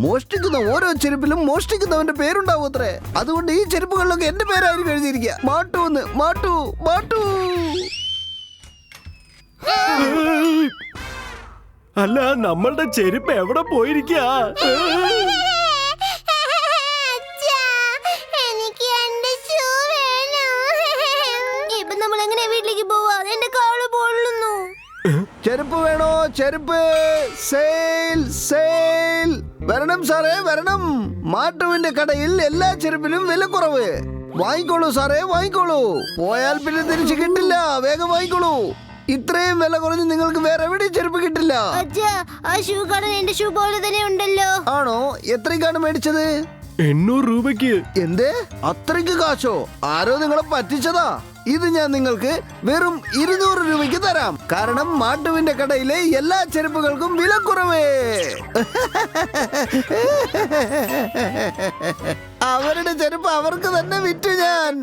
മോഷ്ടിക്കുന്ന ഓരോ ചെരുപ്പിലും മോഷ്ടിക്കുന്നവന്റെ പേരുണ്ടാവും അത്രേ. അതുകൊണ്ട് ഈ ചെരുപ്പുകളിലൊക്കെ എന്റെ പേരായിരിക്കും എഴുതിയിരിക്കുക. മാട്ടൂന്ന്, മാട്ടു, മാട്ടു. അല്ല, നമ്മളുടെ ചെരുപ്പ് എവിടെ പോയിരിക്കാ? ചെരുപ്പ് വേണോ? ചെരുപ്പ് സെയിൽ, സെയിൽ. വരണം സാറേ, വരണം. മാട്ടുവിന്റെ കടയിൽ എല്ലാ ചെരുപ്പിലും വില കുറവ്. വാങ്ങിക്കോളൂ സാറേ, വാങ്ങിക്കോളൂ. പോയാൽ പിന്നെ തിരിച്ചു കിട്ടില്ല. വേഗം വാങ്ങിക്കോളൂ. ഇത്രയും വില കുറഞ്ഞ് നിങ്ങൾക്ക് വേറെ എവിടെയും ചെരുപ്പ് കിട്ടില്ല. എന്റെ ഷൂ പോലെ തന്നെ ഉണ്ടല്ലോ. ആണോ? എത്രയ്ക്കാണ് മേടിച്ചത്? 800 രൂപയ്ക്ക്. എന്തേ? അത്രയ്ക്ക് കാശോ? ആരോ നിങ്ങളെ പറ്റിച്ചതാ. ഇത് ഞാൻ നിങ്ങൾക്ക് വെറും 200 രൂപയ്ക്ക് തരാം. കാരണം മാട്ടുവിന്റെ കടയിലെ എല്ലാ ചെരുപ്പുകൾക്കും വില കുറവേ. അവരുടെ ചെരുപ്പ് അവർക്ക് തന്നെ വിറ്റു ഞാൻ.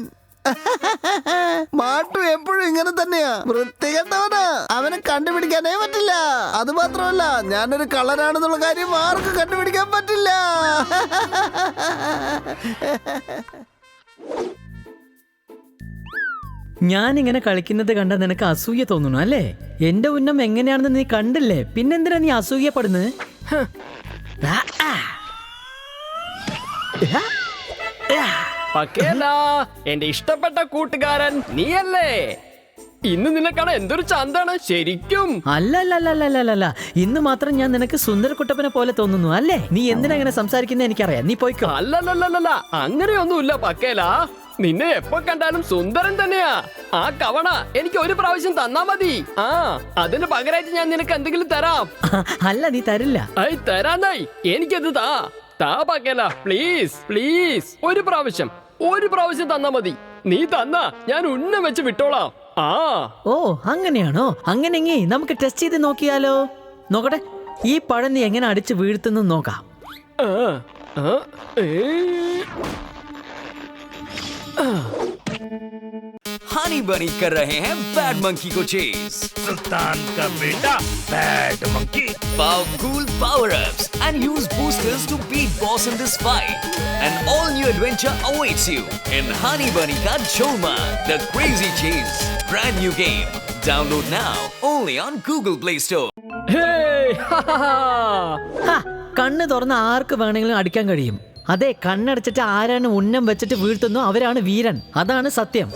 മാട്ടു എപ്പോഴും ഇങ്ങനെ തന്നെയാ, വൃത്തികെട്ടവനാ. അവനെ കണ്ടുപിടിക്കാനേ പറ്റില്ല. അത് മാത്രമല്ല, ഞാനൊരു കള്ളനാണെന്നുള്ള കാര്യം ആർക്കും കണ്ടുപിടിക്കാൻ പറ്റില്ല. ഞാനിങ്ങനെ കളിക്കുന്നത് കണ്ട നിനക്ക് അസൂയ തോന്നുന്നു അല്ലേ? എന്റെ ഉന്നം എങ്ങനെയാണെന്ന് നീ കണ്ടില്ലേ? പിന്നെന്തിനാ നീ അസൂയപ്പെടുന്നത്? എന്റെ ഇഷ്ടപ്പെട്ട കൂട്ടുകാരൻ നീയല്ലേ? ഇന്ന് നിനക്കാണ് എന്തൊരു ചന്താണ് ശരിക്കും. അല്ല, ഇന്ന് മാത്രം ഞാൻ നിനക്ക് സുന്ദരക്കുട്ടപ്പനെ പോലെ തോന്നുന്നു അല്ലേ? നീ എന്തിനാ അങ്ങനെ സംസാരിക്കുന്നത് എനിക്കറിയാം. നീ പോയിക്കോ. അല്ലല്ലല്ല, അങ്ങനെയൊന്നുമില്ല പക്കേല. നിന്നെ എപ്പോ കണ്ടാലും സുന്ദരൻ തന്നെയാ. ആ കവണ എനിക്ക് ഒരു പ്രാവശ്യം തന്നാ മതി. അതിന് പകരമായിട്ട് ഞാൻ നിനക്ക് എന്തെങ്കിലും തരാം. അല്ല, നീ തരില്ല. തരാന്നായി. എനിക്കത് താ പക്കേല, പ്ലീസ് പ്ലീസ്. ഒരു പ്രാവശ്യം തന്നാ മതി. നീ തന്നാ ഞാൻ ഉന്നം വെച്ച് വിട്ടോളാം. ഓ, അങ്ങനെയാണോ? അങ്ങനെങ്കി നമുക്ക് ടെസ്റ്റ് ചെയ്ത് നോക്കിയാലോ? നോക്കട്ടെ, ഈ പഴം നീ എങ്ങനെ അടിച്ച് വീഴ്ത്തുന്നു നോക്കാം. हनी बनी कर रहे हैं बैड मंकी को चेज. सुल्तान का बेटा bad monkey. Powerful power-ups and use boosters to beat boss in this fight. An all-new adventure awaits you in Honey Bunny Ka Jholma, the Crazy Chase. Brand new game. Download now only on Google Play Store. കണ്ണ് തുറന്ന് ആർക്ക് വേണമെങ്കിലും അടിക്കാൻ കഴിയും. അതെ, കണ്ണടച്ചിട്ട് ആരാണ് ഉന്നം വെച്ചിട്ട് വീഴ്ത്തുന്നു അവരാണ് വീരൻ. അതാണ് സത്യം.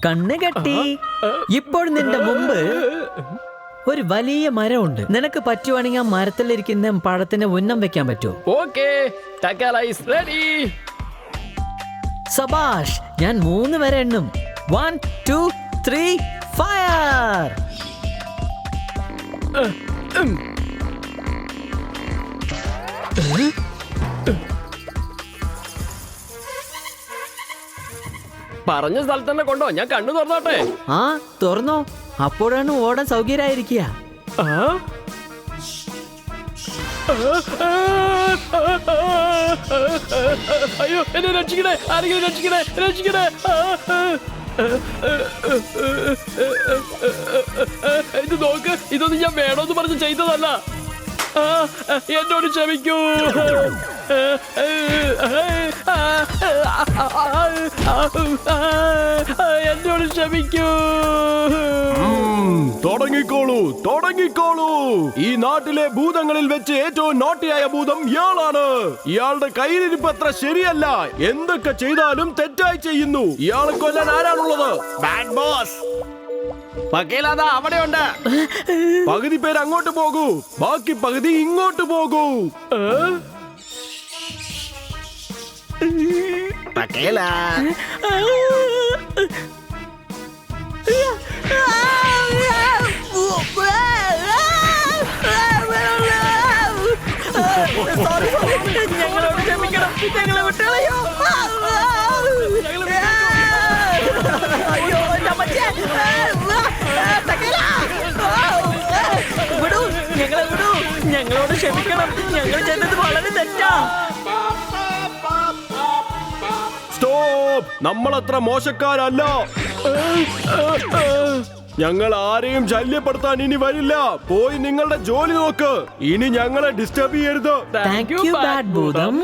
കണ്ണ് കെട്ടി. ഇപ്പോൾ നിന്റെ മുമ്പ് ഒരു വലിയ മരമുണ്ട്. നിനക്ക് പറ്റുവാണെങ്കിൽ ആ മരത്തിലിരിക്കുന്ന പഴത്തിന് ഉന്നം വെക്കാൻ പറ്റുമോ? സബാഷ്. ഞാൻ 3 വരെ എണ്ണും. 1 2 3 ഫയർ. പറഞ്ഞ സ്ഥലത്ത് തന്നെ കൊണ്ടോ. ഞാൻ കണ്ണു തുറന്നോട്ടെ? തുറന്നോ. അപ്പോഴാണ് ഓടാൻ സൗകര്യമായിരിക്കുക. അയ്യോ, എന്നെ രക്ഷിക്കണേ, ആരെങ്കിലും രക്ഷിക്കണേ, രക്ഷിക്കണേ. ഇത് നോക്ക്, ഇതൊന്നും ഞാൻ വേണോന്ന് പറഞ്ഞ് ചെയ്തതല്ല. എന്നോട് ക്ഷമിക്കൂ. എന്നോട് ക്ഷമിക്കൂ. തുടങ്ങിക്കോളൂ. ഈ നാട്ടിലെ ഭൂതങ്ങളിൽ വെച്ച് ഏറ്റവും നോട്ടിയായ ഭൂതം ഇയാളാണ്. ഇയാളുടെ കയ്യിലിരിപ്പ് അത്ര ശരിയല്ല. എന്തൊക്കെ ചെയ്താലും തെറ്റായി ചെയ്യുന്നു. ഇയാളെ കൊല്ലാൻ ആരാണുള്ളത്? Bad boss. പകേലാ അവിടെ ഉണ്ട്. പകുതി പേര് അങ്ങോട്ട് പോകൂ, ബാക്കി പകുതി ഇങ്ങോട്ട് പോകൂ. പകേല. ഞങ്ങളോട് ക്ഷമിക്കണം. ഞങ്ങളെ വിട്ടളയോ. അയ്യോ, വിടൂ, ഞങ്ങളെ വിടൂ. ഞങ്ങളോട് ക്ഷമിക്കണം. ഞങ്ങൾ ചെയ്തത് വളരെ തെറ്റാ. സ്റ്റോപ്പ്. നമ്മളത്ര മോശക്കാരല്ല. ഞങ്ങൾ ആരെയും ശല്യപ്പെടുത്താൻ ഇനി വരില്ല. പോയി നിങ്ങളുടെ ജോലി നോക്ക്. ഇനി ഞങ്ങളെ ഡിസ്റ്റർബ് ചെയ്യരുത്. താങ്ക് യു ബാഡ് ഭൂതം.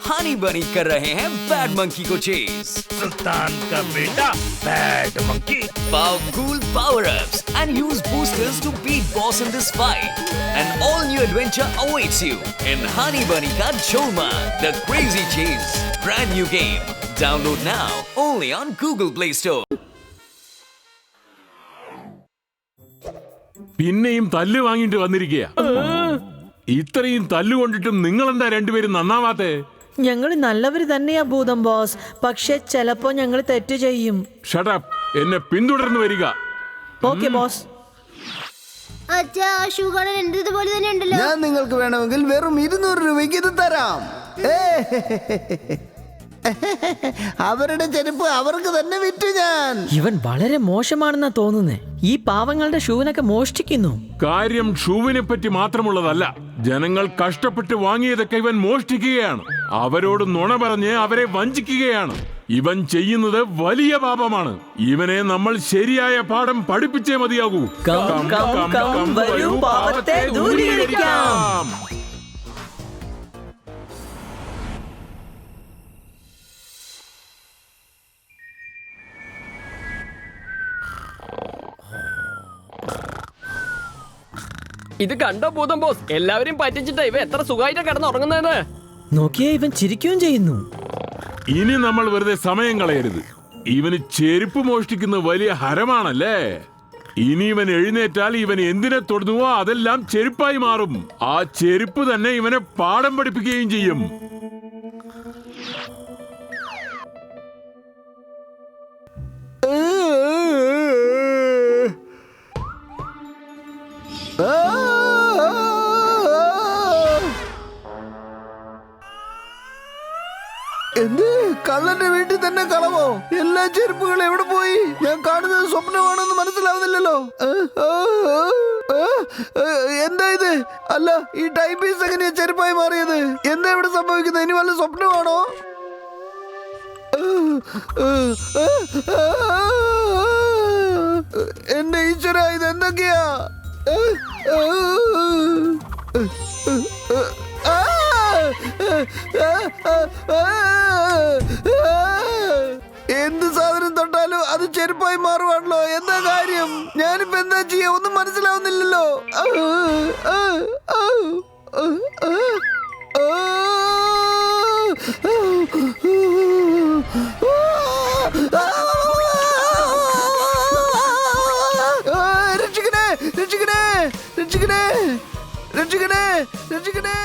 हनी बनी कर रहे हैं बैड मंकी को चेज. सुल्तान का बेटा bad monkey. Powerful power-ups and use boosters to beat boss in this fight. An all-new adventure awaits you in Honey Bunny Ka Cholma, The Crazy Chase. Brand new game. Download now only on Google Play Store. പിന്നെയും തല്ല് വാങ്ങിട്ട് വന്നിരിക്കുക. ഇത്രയും തല്ലുകൊണ്ടിട്ടും നിങ്ങളെന്താ രണ്ടുപേരും നന്നാവാത്തെ? ഞങ്ങൾ നല്ലവര് തന്നെയാ ഭൂതം ബോസ്. പക്ഷെ ചിലപ്പോ ഞങ്ങൾ തെറ്റ് ചെയ്യും. ഷട്ടപ്പ്, എന്നെ പിന്തുടർന്ന് വരിക. Okay boss. അച്ഛാ ഷൂഗാർഡൻ എന്റേതുപോലെ തന്നെ ഉണ്ടല്ലോ. ഞാൻ നിങ്ങൾക്ക് വേണമെങ്കിൽ വെറും 200 രൂപയ്ക്ക് ഇത് തരാം. അവരുടെ ചെരുപ്പ് അവർക്ക് തന്നെ വിറ്റു ഞാൻ. ഇവൻ വളരെ മോശമാണെന്നാ തോന്നുന്നേ. ഈ പാവങ്ങളുടെ ഷൂവിനൊക്കെ മോഷ്ടിക്കുന്നു. കാര്യം ഷൂവിനെ പറ്റി മാത്രമുള്ളതല്ല. ജനങ്ങൾ കഷ്ടപ്പെട്ട് വാങ്ങിയതൊക്കെ ഇവൻ മോഷ്ടിക്കുകയാണ്. അവരോട് നുണ പറഞ്ഞ് അവരെ വഞ്ചിക്കുകയാണ്. ഇവൻ ചെയ്യുന്നത് വലിയ പാപമാണ്. ഇവനെ നമ്മൾ ശരിയായ പാഠം പഠിപ്പിച്ചേ മതിയാകൂ. വരൂ, പാപത്തെ ദൂരീകരിക്കാം. ഇത് കണ്ടോ ഭൂതം ബോസ്? എല്ലാവരും പറ്റിച്ചിട്ട് ഇവ എത്ര സുഖമായിട്ട് കിടന്നുറങ്ങുന്നതെന്ന് നോക്കിയേ, ഇവൻ ചിരിക്കുകയും ചെയ്യുന്നു. ഇനി നമ്മൾ വെറുതെ സമയം കളയരുത്. ഇവന് ചെരുപ്പ് മോഷ്ടിക്കുന്ന വലിയ ഹരമാണല്ലേ. ഇനി ഇവൻ എഴുന്നേറ്റാൽ ഇവൻ എന്തിനെ തൊടുന്നുവോ അതെല്ലാം ചെരുപ്പായി മാറും. ആ ചെരുപ്പ് തന്നെ ഇവനെ പാഠം പഠിപ്പിക്കുകയും ചെയ്യും. എന്ത്? കള്ളന്റെ വീട്ടിൽ തന്നെ കളവോ? എല്ലാ ചെരുപ്പുകളും എവിടെ പോയി? ഞാൻ കാണുന്നത് സ്വപ്നമാണെന്ന് മനസ്സിലാവുന്നില്ലല്ലോ. എന്താ ഇത്? അല്ല, ഈ ടൈം പീസ് എങ്ങനെയാ ചെരുപ്പായി മാറിയത്? എന്താ ഇവിടെ സംഭവിക്കുന്നത്? ഇനി വല്ല സ്വപ്നമാണോ? എന്റെ ഈശ്വര, ഇത് എന്തൊക്കെയാ? എന്ത് സാധനം തൊട്ടാലും അത് ചെരുപ്പായി മാറുവാണല്ലോ. എന്താ കാര്യം? ഞാനിപ്പോ എന്താ ചെയ്യാ? ഒന്നും മനസ്സിലാവുന്നില്ലല്ലോ. രക്ഷിക്കണേ, രക്ഷിക്കണേ, രക്ഷിക്കണേ, രക്ഷിക്കണേ, രക്ഷിക്കണേ.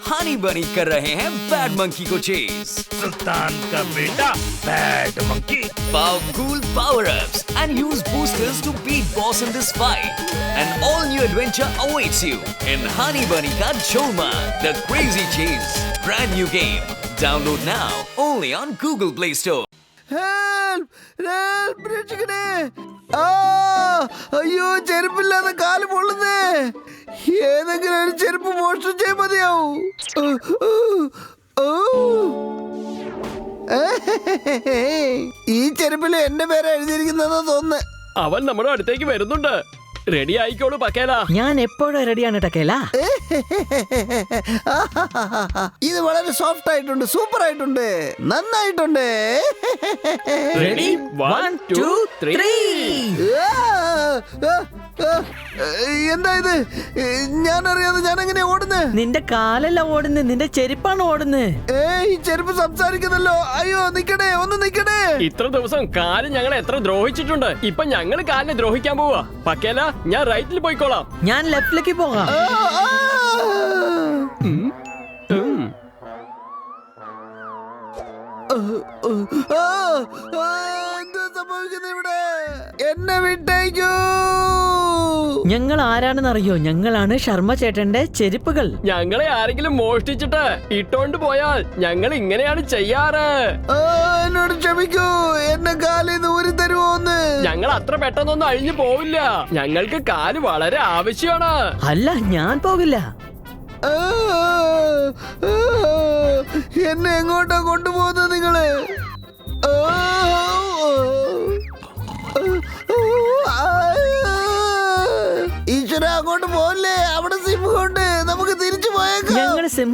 हनी बनी कर रहे हैं बैड मंकी को चेज. सुल्तान का बेटा bad monkey. Powerful power-ups and use boosters to beat boss in this fight. An all-new adventure awaits you in Honey Bunny Ka Cholma, The Crazy Chase. Brand new game. Download now only on Google Play Store. Help! Help! രക്ഷിക്കണേ. അയ്യോ, ചെരുപ്പില്ലാതെ കാല് പൊള്ളുന്നേ. ഏതെങ്കിലും ഒരു ചെരുപ്പ് മോഷ്ടിച്ചേ മതിയാവൂ. ഈ ചെരുപ്പിൽ എന്റെ പേര് എഴുതിയിരിക്കുന്നതെന്ന് തോന്നുന്നു. അവൻ നമ്മുടെ അടുത്തേക്ക് വരുന്നുണ്ട്. റെഡി ആയിക്കോളൂ പക്കേല. ഞാൻ എപ്പോഴും റെഡിയാണ് ടക്കേല. ഇത് വളരെ സോഫ്റ്റ് ആയിട്ടുണ്ട്, സൂപ്പർ ആയിട്ടുണ്ട്, നന്നായിട്ടുണ്ട്. റെഡി 1 2 3. എന്താ ഇത്? ഞാൻ അറിയാതെ ഞാൻ എങ്ങനെയാ ഓടുന്നത്? നിന്റെ കാലല്ല ഓടുന്നത്, നിന്റെ ചെരുപ്പാണ് ഓടുന്നത്. ഈ ചെരുപ്പ് സംസാരിക്കുന്നല്ലോ. അയ്യോ, നിക്കണേ, ഒന്ന് നിക്കണേ. ഇത്ര ദിവസം കാല് ഞങ്ങൾ എത്ര ദ്രോഹിച്ചിട്ടുണ്ട്. ഇപ്പൊ ഞങ്ങള് കാലിനെ ദ്രോഹിക്കാൻ പോവാ. പക്കേല, ഞാൻ റൈറ്റിൽ പോയിക്കോളാം. ഞാൻ ലെഫ്റ്റിലേക്ക് പോകാം. എന്താ സംഭവിക്കുന്നത് ഇവിടെ? എന്നെ വിട്ടേക്കൂ. ഞങ്ങൾ ആരാണെന്ന് അറിയോ? ഞങ്ങളാണ് ശർമ്മ ചേട്ടന്റെ ചെരുപ്പുകൾ. ഞങ്ങളെ ആരെങ്കിലും മോഷ്ടിച്ചിട്ട് ഇട്ടോണ്ട് പോയാൽ ഞങ്ങൾ ഇങ്ങനെയാണ് ചെയ്യാറ്. എന്നോട് ക്ഷമിക്കൂ. എന്നെ കാലിന്ന് ഊരി തരുമോന്ന്? ഞങ്ങൾ അത്ര പെട്ടെന്നൊന്നും അഴിഞ്ഞു പോവില്ല. ഞങ്ങൾക്ക് കാല് വളരെ ആവശ്യമാണ്. അല്ല, ഞാൻ പോകില്ല. എന്നെ എങ്ങോട്ടാ കൊണ്ടുപോകുന്നത് നിങ്ങള്?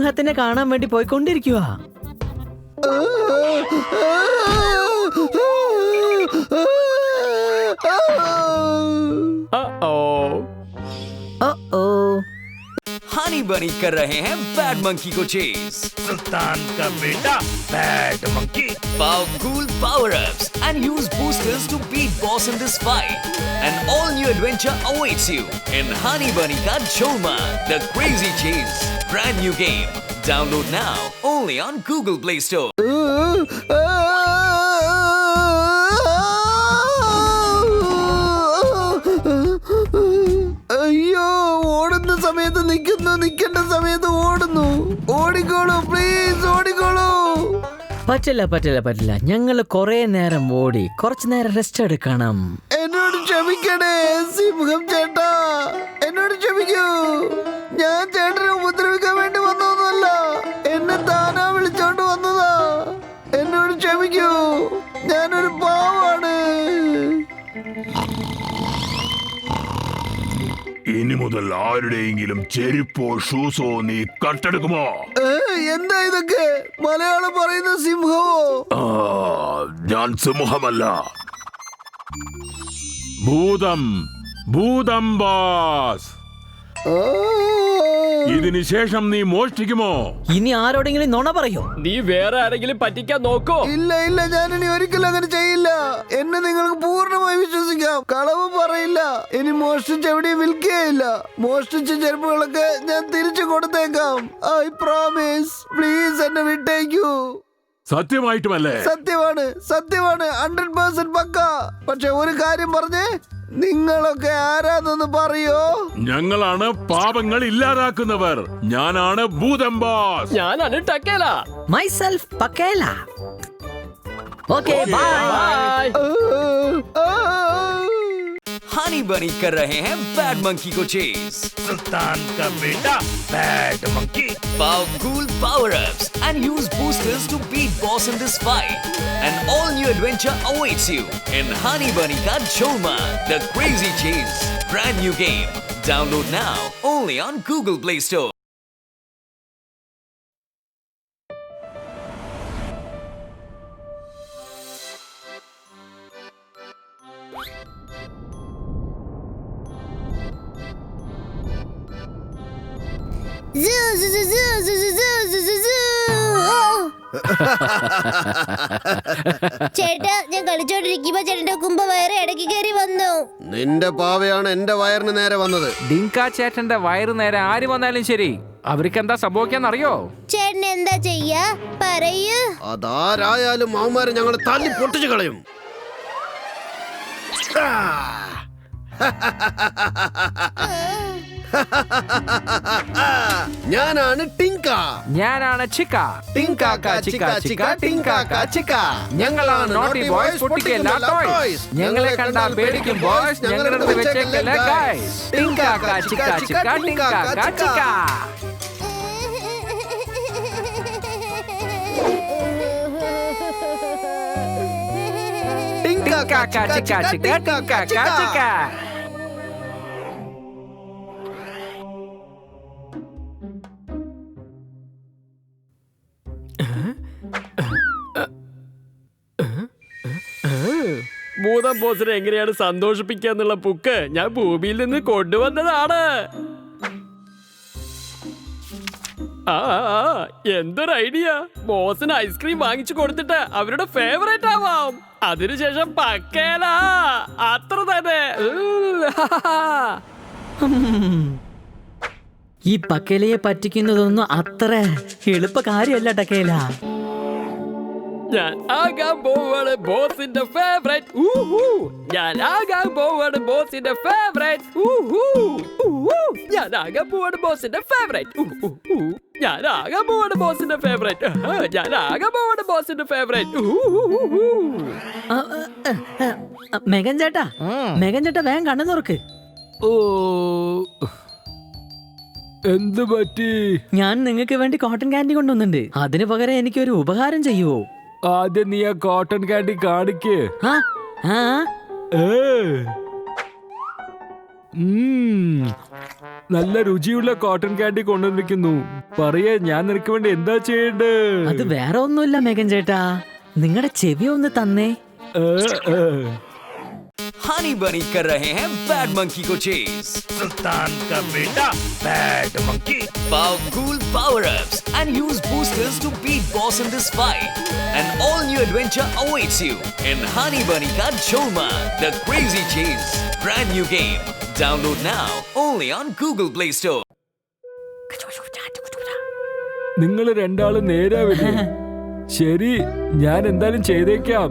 സിംഹത്തിനെ കാണാൻ വേണ്ടി പോയിക്കൊണ്ടിരിക്കുക. हनी बनी कर रहे हैं बैड मंकी को चेज. सुल्तान का बेटा bad monkey. Powerful power-ups and use boosters to beat boss in this fight. An all-new adventure awaits you in Honey Bunny Ka Choma, the Crazy Chase. Brand new game. Download now only on Google Play Store. അയ്യോ, ഓടുന്ന സമയത്ത് നിൽക്കുന്നു, നിൽക്കേണ്ട സമയത്ത് ഓടുന്നു. ഓടിക്കോളൂ please, ഓടിക്കോളൂ. പറ്റില്ല. ഞങ്ങൾ കുറെ നേരം ഓടി, കുറച്ചു നേരം റെസ്റ്റ് എടുക്കണം. എന്നോട് ക്ഷമിക്കണേ സിംഹം ചേട്ടാ, എന്നോട് ക്ഷമിക്കൂ. ഞാൻ ചേട്ടനെ ഉപദ്രവിക്കാൻ വേണ്ടി വന്നതൊന്നുമല്ല, എന്നെ താനാ വിളിച്ചോണ്ട് വന്നതാ. എന്നോട് ക്ഷമിക്കൂ, ഞാനൊരു പാവാണ്. ഇനി മുതൽ ആരുടെയെങ്കിലും ചെരുപ്പോ ഷൂസോ നീ കട്ടെടുക്കുമോ? എന്താ ഇതൊക്കെ? മലയാളം പറയുന്ന സിംഹമോ? ഞാൻ സിംഹമല്ല. ഭൂതം ബോസ്. ഇതിന് ശേഷം നീ മോഷ്ടിക്കുമോ? ഇനി ആരോടെങ്കിലും നുണ പറയോ? നീ വേറെ ആരെങ്കിലും പറ്റിക്കാൻ നോക്കോ? ഇല്ല, ഞാനിനി ഒരിക്കലും അങ്ങനെ ചെയ്യില്ല. എന്നെ നിങ്ങൾക്ക് പൂർണ്ണമായി വിശ്വസിക്കാം. കളവ് പറയില്ല. ഇനി മോഷ്ടിച്ച് എവിടെയും വിൽക്കുകയില്ല. മോഷ്ടിച്ച ചെരുപ്പുകളൊക്കെ ഞാൻ തിരിച്ചു കൊടുത്തേക്കാം. I promise. പ്ലീസ് എന്നെ വിട്ടേക്കൂ. സത്യമായിട്ടുമല്ലേ? സത്യമാണ് 100% പക്ക. പക്ഷെ ഒരു കാര്യം പറഞ്ഞേ, നിങ്ങളൊക്കെ ആരാന്നൊന്ന് പറയോ? ഞങ്ങളാണ് പാപങ്ങൾ ഇല്ലാതാക്കുന്നവർ. ഞാനാണ് ഭൂതം ബോസ്. ഞാനാണ് Takkela. Myself Pakkela. Okay, bye. Honey Bunny कर रहे हैं बैड मंकी को चेज. सुल्तान का बेटा bad monkey. Powerful power-ups and use boosters to beat boss in this fight. An all-new adventure awaits you in Honey Bunny Ka Choma, the Crazy Chase. Brand new game. Download now only on Google Play Store. ചേട്ടാ, ഞാൻ കളിച്ചോണ്ടിരിക്കുമ്പോ ചേട്ടന്റെ കുമ്പ വയറ് ഇടയ്ക്ക് കയറി വന്നു. നിന്റെ പാവയാണ് എന്റെ വയറിന് നേരെ വന്നത്. ഡിങ്ക ചേട്ടന്റെ വയറു നേരെ ആര് വന്നാലും ശരി, അവർക്ക് എന്താ സംഭവിക്കാന്നറിയോ? ചേട്ടൻ എന്താ ചെയ്യാ? പറയൂ. അതാരായാലും അവന്മാരെ ഞങ്ങൾ തല്ലി പൊട്ടിച്ചു കളയും. ഞാനാണ് ടിങ്ക. ഞാനാണ് ചിക്ക. ടിങ്കാക്ക ചിക്ക ചിക്ക ടിങ്കാക്ക ചിക്ക. ഞങ്ങളാണ് നോട്ടി ബോയ്സ്, പൊട്ടിക്കല്ല ടോയ്സ്. ഞങ്ങളെ കണ്ടാൽ പേടിക്കും ബോയ്സ്, ഞങ്ങളുടെ അടുത്ത് വെച്ചേക്കല്ല ഗൈസ്. ടിങ്കാക്ക ചിക്ക ചിക്ക ടിങ്കാക്ക ചിക്ക. ടിങ്കാക്ക ചിക്ക ചിക്ക ടിങ്കാക്ക ചിക്ക. ഭൂതം ബോസിനെ എങ്ങനെയാണ് സന്തോഷിപ്പിക്കുക എന്നുള്ള ബുക്ക് ഞാൻ ഭൂമിയിൽ നിന്ന് കൊണ്ടുവന്നതാണ്. എന്തൊരു ഐഡിയ. ബോസിന് ഐസ്ക്രീം വാങ്ങിച്ചു കൊടുത്തിട്ട് അവരുടെ ഫേവറേറ്റ് ആവാം. അതിനുശേഷം പക്കേല. അത്ര തന്നെ. ഈ പക്കേലയെ പറ്റിക്കുന്നതൊന്നും അത്ര എളുപ്പ കാര്യമല്ല ടക്കേല. ഞാൻ ആകാൻ പോവാണ് ബോസിന്റെ ഫേവറേറ്റ്. ഞാൻ ആകാൻ പോവാണ് ബോസിന്റെ ഫേവറേറ്റ്. ഞാൻ ആകാൻ പോവാണ് ബോസിന്റെ ഫേവറേറ്റ്. ഞാൻ ആകാൻ പോവാണ് ബോസിന്റെ ഫേവറേറ്റ്. ഞാൻ ആകാൻ പോവാണ് ബോസിന്റെ ഫേവറേറ്റ്. മെഗൻ ചേട്ടാ വേഗം കണ്ണു തുറക്ക്. ഓ, എന്ത് പറ്റി? ഞാൻ നിങ്ങൾക്ക് വേണ്ടി കോട്ടൺ കാൻഡി കൊണ്ടുവന്നിട്ടുണ്ട്. അതിന് പകരം എനിക്കൊരു ഉപകാരം ചെയ്യുവോ? ആദ്യം നീ ആ കോട്ടൺ കാൻഡി കാണിക്ക്. നല്ല രുചിയുള്ള കോട്ടൺ ക്യാൻഡി കൊണ്ടുവന്നിരിക്കുന്നു. പറയേ, ഞാൻ നിനക്ക് വേണ്ടി എന്താ ചെയ്യണ്ടേ? അത് വേറെ ഒന്നുമില്ല മേഘൻ ചേട്ടാ, നിങ്ങളുടെ ചെവി ഒന്ന് തന്നേ. हनी बनी कर रहे हैं बैड मंकी को चेज. सुल्तान का बेटा bad monkey. Powerful power-ups and use boosters to beat boss in this fight. An all-new adventure awaits you in Honey Bunny Ka Cholma, the Crazy Chase. Brand new game. Download now only on Google Play Store. നിങ്ങൾ രണ്ടാളും നേരാവില്ലേ? ശരി, ഞാൻ എന്തായാലും ചെയ്തേക്കാം.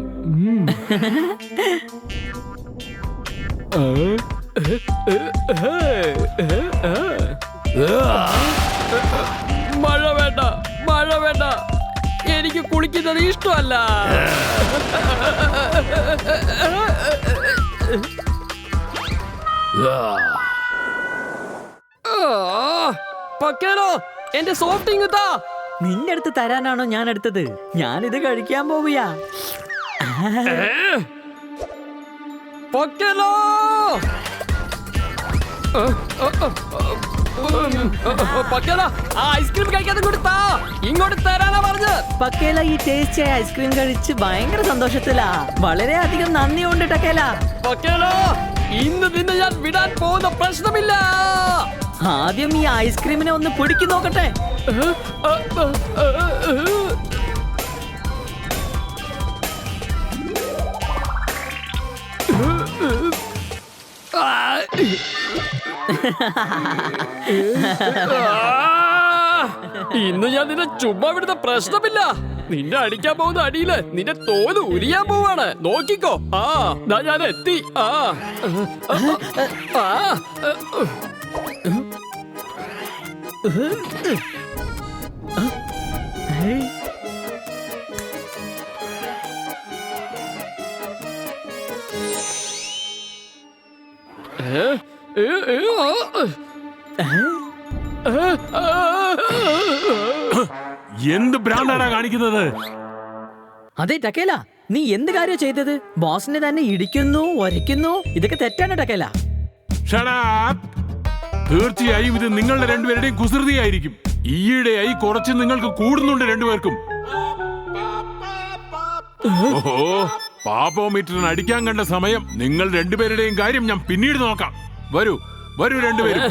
മഴ വേണ്ട, മഴ വേണ്ട, എനിക്ക് കുളിക്കുന്നത് ഇഷ്ടമല്ല. പക്കേലോ, എന്റെ സോഫ്റ്റിങ് ഇതാ. നിന്റെ അടുത്ത് തരാനാണോ ഞാൻ എടുത്തത്? ഞാനിത് കഴിക്കാൻ പോവുകയാ. പക്കേലോ, പക്കേല, ആ ഐസ്ക്രീം കഴിക്കാതെ ഇങ്ങോട്ട് തരാനാ പറഞ്ഞത്. പക്കേല ഈ ടേസ്റ്റി ഐസ്ക്രീം കഴിച്ച് ഭയങ്കര സന്തോഷത്തിലാ. വളരെയധികം നന്ദിയുണ്ട് ടക്കേല. പക്കേലോ, ഇന്ന് നിന്നെ ഞാൻ വിടാൻ പോകുന്ന പ്രശ്നമില്ല. ആദ്യം ഈ ഐസ്ക്രീമിനെ ഒന്ന് പിടിച്ചു നോക്കട്ടെ. ഇന്ന് ഞാൻ നിന്നെ ചുമ്മാ വിടുന്ന പ്രശ്നമില്ല. നിന്നെ അടിക്കാൻ പോകുന്ന അടിയില് നിന്റെ തോല് ഉരിയാൻ പോവാണ്. നോക്കിക്കോ. ഞാൻ എത്തി. എന്ത് ഭ്രാന്താടാ കാണിക്കുന്നത്? അതെ ടക്കേല, നീ എന്ത് കാര്യം ചെയ്തത്? ബോസിനെ തന്നെ ഇടിക്കുന്നു, ഒരയ്ക്കുന്നു. ഇതൊക്കെ തെറ്റാണ് ടക്കേല. Shut up! തീർച്ചയായും ഇത് നിങ്ങളുടെ രണ്ടുപേരുടെയും കുസൃതിയായിരിക്കും. ഈയിടെയായി കുറച്ച് നിങ്ങൾക്ക് കൂടുന്നുണ്ട് രണ്ടുപേർക്കും. ഓഹോ, പാപ്പോമീറ്ററിന് അടിക്കാൻ കണ്ട സമയം. നിങ്ങൾ രണ്ടുപേരുടെയും കാര്യം ഞാൻ പിന്നീട് നോക്കാം. വരൂ വരൂ രണ്ടുപേരും.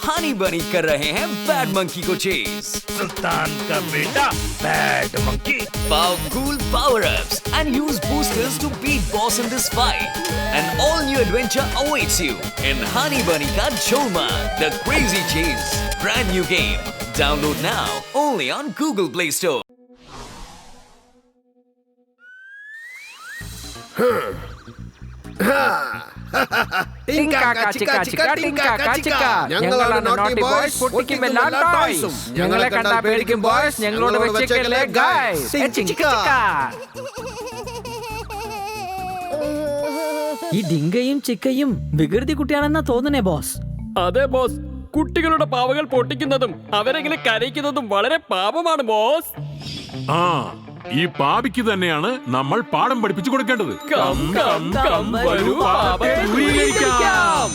Honey Bunny कर रहे हैं बैड मंकी को चेज. सुल्तान का बेटा bad monkey. Powerful power-ups and use boosters to beat boss in this fight. An all-new adventure awaits you in Honey Bunny Ka Cholma, the Crazy Chase. Brand new game. Download now only on Google Play Store. ഞങ്ങളാണ് naughty boys, പൊട്ടിക്കും എല്ലാ ടോയ്സും. ഞങ്ങളെ കണ്ടാ പേടിക്കും boys, ഞങ്ങളോട് വെച്ചേക്കല്ലേ guys. ഈ ഡിങ്കയും ചിക്കയും വികൃതി കുട്ടിയാണെന്നാ തോന്നുന്നേ ബോസ്. അതെ ബോസ്, കുട്ടികളുടെ പാവകൾ പൊട്ടിക്കുന്നതും അവരെങ്ങനെ കരയിക്കുന്നതും വളരെ പാപമാണ് ബോസ്. ഈ പാപിക്ക് തന്നെയാണ് നമ്മൾ പാഠം പഠിപ്പിച്ചു കൊടുക്കേണ്ടത്. വരൂ, പാപത്തെ ദൂരീകരിക്കാം.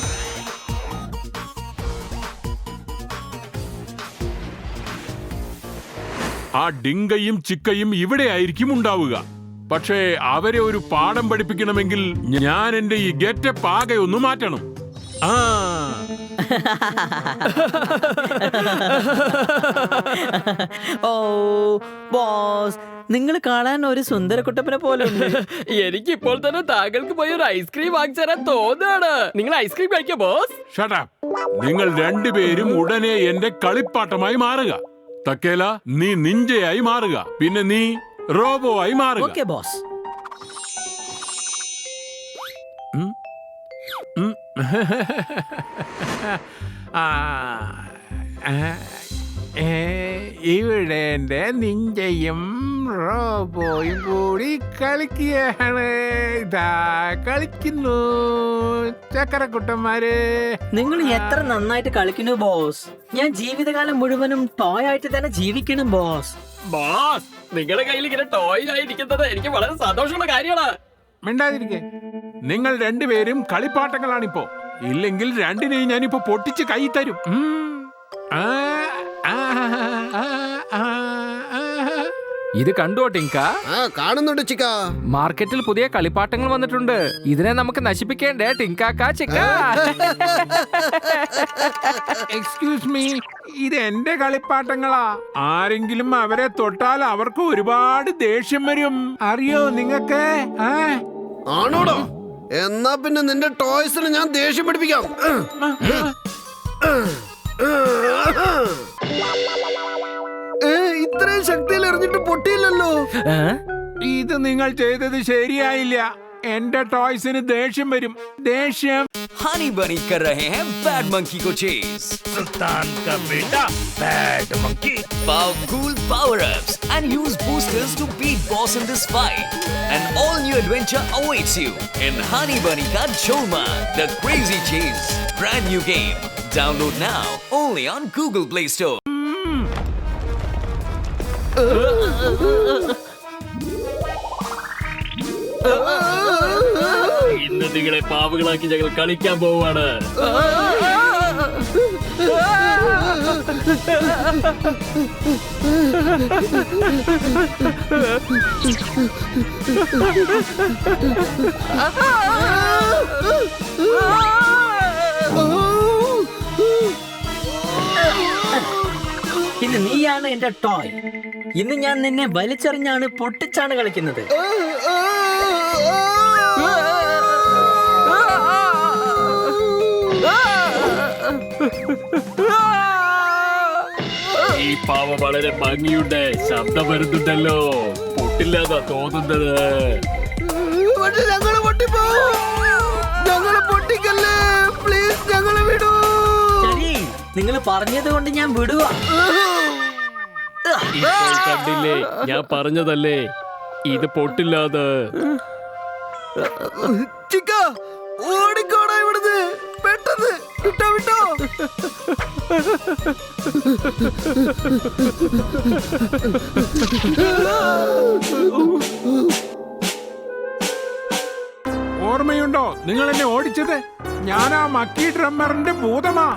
ആ ഡിങ്കയും ചിക്കയും ഇവിടെ ആയിരിക്കും ഉണ്ടാവുക. പക്ഷേ അവരെ ഒരു പാഠം പഠിപ്പിക്കണമെങ്കിൽ ഞാൻ എന്റെ ഈ ഗെറ്റപ്പ് ആകെ ഒന്ന് മാറ്റണം. ഓ ബോസ്, നിങ്ങൾ കാണാൻ ഒരു സുന്ദരക്കുട്ടപ്പനെ പോലെ ഉണ്ട്. എനിക്ക് ഇപ്പോൾ തന്നെ താങ്കൾക്ക് പോയി ഒരു ഐസ്ക്രീം വാങ്ങിച്ചു തരാൻ തോന്നുകയാണ്. നിങ്ങൾ ഐസ്ക്രീം കഴിക്കാം ബോസ്. Shut up. നിങ്ങൾ രണ്ടുപേരും ഉടനെ എന്റെ കളിപ്പാട്ടമായി മാറുക. തക്കേല, നീ നിഞ്ചയായി മാറുക. പിന്നെ നീ റോബോ ആയി മാറുക. Okay boss. ഇവിടെ എന്റെ നിഞ്ചയും റോബോയും കൂടി കളിക്കുകയാണ്. ഇതാ കളിക്കുന്നു ചക്കരക്കുട്ടന്മാര്. നിങ്ങൾ എത്ര നന്നായിട്ട് കളിക്കുന്നു ബോസ്. ഞാൻ ജീവിതകാലം മുഴുവനും ടോയ് ആയിട്ട് തന്നെ ജീവിക്കണം ബോസ്. ബോസ്, നിങ്ങളുടെ കയ്യിൽ ഇങ്ങനെ ടോയ് ആയിരിക്കുന്നത് എനിക്ക് വളരെ സന്തോഷമുള്ള കാര്യമാണ്. മിണ്ടാതിരിക്കെ. നിങ്ങൾ രണ്ടുപേരും കളിപ്പാട്ടങ്ങളാണിപ്പോ. ഇല്ലെങ്കിൽ രണ്ടിനെയും ഞാനിപ്പോ പൊട്ടിച്ച് കൈ തരും. ഇത് കണ്ടുവോ ടിങ്ക? കാണുന്നുണ്ട് ചിക്ക. മാർക്കറ്റിൽ പുതിയ കളിപ്പാട്ടങ്ങൾ വന്നിട്ടുണ്ട്. ഇതിനെ നമുക്ക് നശിപ്പിക്കേണ്ടേ ടിങ്കാക്ക ചിക്ക? എക്സ്ക്യൂസ് മീ, ഇത് എന്റെ കളിപ്പാട്ടങ്ങളാ. ആരെങ്കിലും അവരെ തൊട്ടാൽ അവർക്ക് ഒരുപാട് ദേഷ്യം വരും. അറിയോ നിങ്ങക്ക്? ആണോടോ? എന്നാ പിന്നെ നിന്റെ ടോയ്സിന് ഞാൻ ദേഷ്യം പിടിപ്പിക്കാം. ഇത്രയും ശക്തിയിൽ എറിഞ്ഞിട്ട് പൊട്ടിയില്ലല്ലോ. ഇത് നിങ്ങൾ ചെയ്തത് ശരിയായില്ല. എന്റെ ടോയ്സിന് ദേഷ്യം വരും. ദേഷ്യം. हनी बनी कर रहे हैं बैड मंकी को चेज. सुल्तान का बेटा bad monkey. Powerful power-ups and use boosters to beat boss in this fight. An all-new adventure awaits you in Honey Bunny Ka Choma, the Crazy Chase. Brand new game. Download now only on Google Play Store. ഇന്ന് നിങ്ങളെ പാവകളാക്കി ഞങ്ങൾ കളിക്കാൻ പോവാണ്. ഇന്ന് നീയാണ് എന്റെ toy. ഇന്ന് ഞാൻ നിന്നെ വലിച്ചെറിഞ്ഞാണ് പൊട്ടിച്ചാണ് കളിക്കുന്നത്. ഈ പാവ വളരെ ഭംഗിയുണ്ട്. ശബ്ദം വരുന്നുണ്ടല്ലോ. പൊട്ടില്ലാതാ തോന്നുന്നത്. പക്ഷെ ഞങ്ങള് പൊട്ടിപ്പോ. ഞങ്ങള് പൊട്ടിക്കല്ലേ പ്ലീസ്. ഞങ്ങള് വിടൂ. ശരി, നിങ്ങൾ പറഞ്ഞത് കൊണ്ട് ഞാൻ വിടുവാ. ഇപ്പോൾ കണ്ടില്ലേ, ഞാൻ പറഞ്ഞതല്ലേ ഇത് പൊട്ടില്ലാതെ. ചിക്ക ഓടിക്കോടാ ഇവിടുന്ന് പെട്ടെന്ന്. വിട്ടോ വിട്ടോ. ഓർമ്മയുണ്ടോ നിങ്ങൾ എന്നെ ഓടിച്ചത്? ഞാൻ ആ മക്കി ഡ്രമ്മറിന്റെ ഭൂതമാ.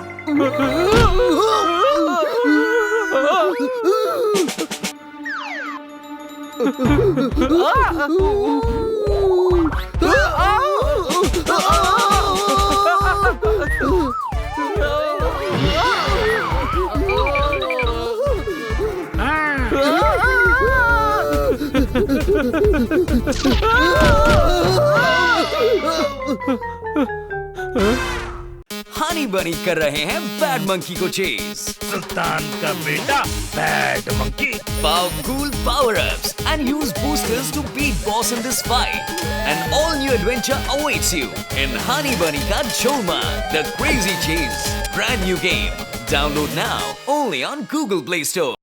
हनी बनी कर रहे हैं बैड मंकी को चेज. सुल्तान का बेटा bad monkey. Powerful power-ups and use boosters to beat boss in this fight. An all-new adventure awaits you in Honey Bunny Ka Choma, the Crazy Chase. Brand new game. Download now only on Google Play Store.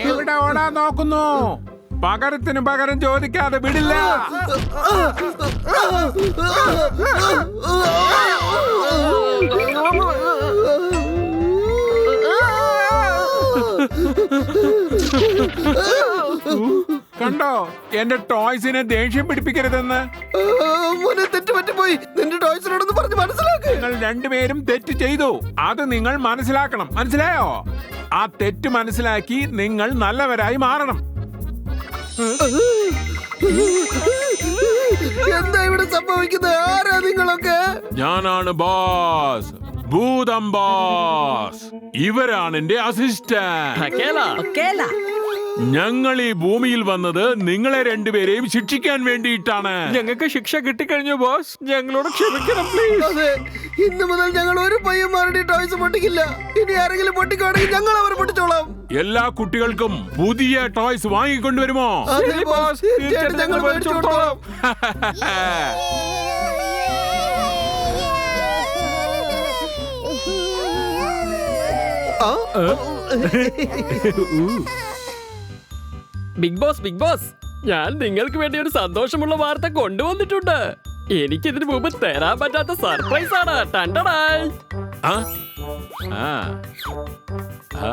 എവിടെ ഓടാൻ നോക്കുന്നു? പകരത്തിന് പകരം ചോദിക്കാതെ വിടില്ല. കണ്ടോ എന്റെ ടോയ്സിനെ ദേഷ്യം പിടിപ്പിക്കരുതെന്ന്. തെറ്റ് പറ്റിപ്പോയി. നിന്റെ ടോയ്സിനോടൊന്ന് പറഞ്ഞ് മനസ്സിലാക്ക്. നിങ്ങൾ രണ്ടുപേരും തെറ്റ് ചെയ്തു. അത് നിങ്ങൾ മനസ്സിലാക്കണം. മനസ്സിലായോ? ആ തെറ്റ് മനസ്സിലാക്കി നിങ്ങൾ നല്ലവരായി മാറണം. എന്താ ഇവിടെ സംഭവിക്കുന്നത്? ആരാ നിങ്ങളൊക്കെ? ഞാനാണ് ബോസ്, ഭൂതം ബോസ്. ഇവരാണ് എന്റെ അസിസ്റ്റന്റ്. ഞങ്ങൾ ഈ ഭൂമിയിൽ വന്നത് നിങ്ങളെ രണ്ടുപേരെയും ശിക്ഷിക്കാൻ വേണ്ടിയിട്ടാണ്. ഞങ്ങൾക്ക് ശിക്ഷ കിട്ടിക്കഴിഞ്ഞു ബോസ്. ഞങ്ങളോട് ക്ഷമിക്കണം പ്ലീസ്. അതെ, ഇന്ന് മുതൽ ഞങ്ങൾ ഒരു പയ്യന്മാരുടെ ടോയ്സ് പൊട്ടിക്കില്ല. ഇനി ആരെങ്കിലും പൊട്ടിക്കുകയാണെങ്കിൽ ഞങ്ങൾ അവർ പൊട്ടിച്ചോളാം. എല്ലാ കുട്ടികൾക്കും പുതിയ ടോയ്സ് വാങ്ങിക്കൊണ്ടുവരുമോ? അതെ ബോസ്, തീർച്ചയായിട്ടും ഞങ്ങൾ മേടിച്ചു കൊടുത്തോളാം. ബിഗ് ബോസ്, ബിഗ് ബോസ്, ഞാൻ നിങ്ങൾക്ക് വേണ്ടി ഒരു സന്തോഷമുള്ള വാർത്ത കൊണ്ടുവന്നിട്ടുണ്ട്. എനിക്കിതിനു മുമ്പ് തരാൻ പറ്റാത്ത സർപ്രൈസ് ആണ്. ടണ്ടടായ്. ആ? ആ. ആ.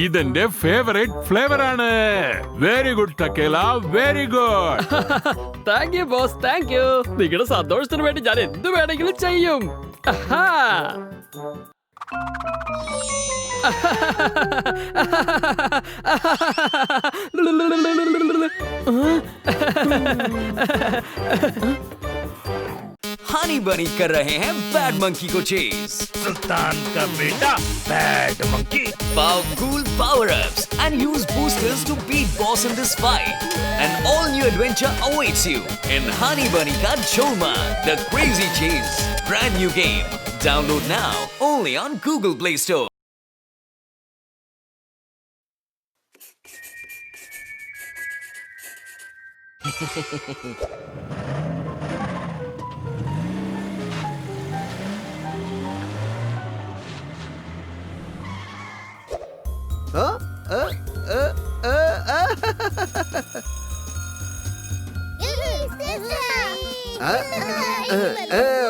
ഇതെന്റെ ഫേവറേറ്റ് ഫ്ലേവർ ആണ്. Very good Takkela, very good. Thank you boss, thank you. നിങ്ങളുടെ സന്തോഷത്തിന് വേണ്ടി ഞാൻ എന്ത് വേണമെങ്കിലും ചെയ്യും. ആഹാ. हनी बनी कर रहे हैं बैड मंकी को चेज. सुल्तान का बेटा bad monkey. Powerful power-ups and use boosters to beat boss in this fight. An all-new adventure awaits you in Honey Bunny Ka Cholma, The Crazy Chase. Brand new game. Download now only on Google Play Store.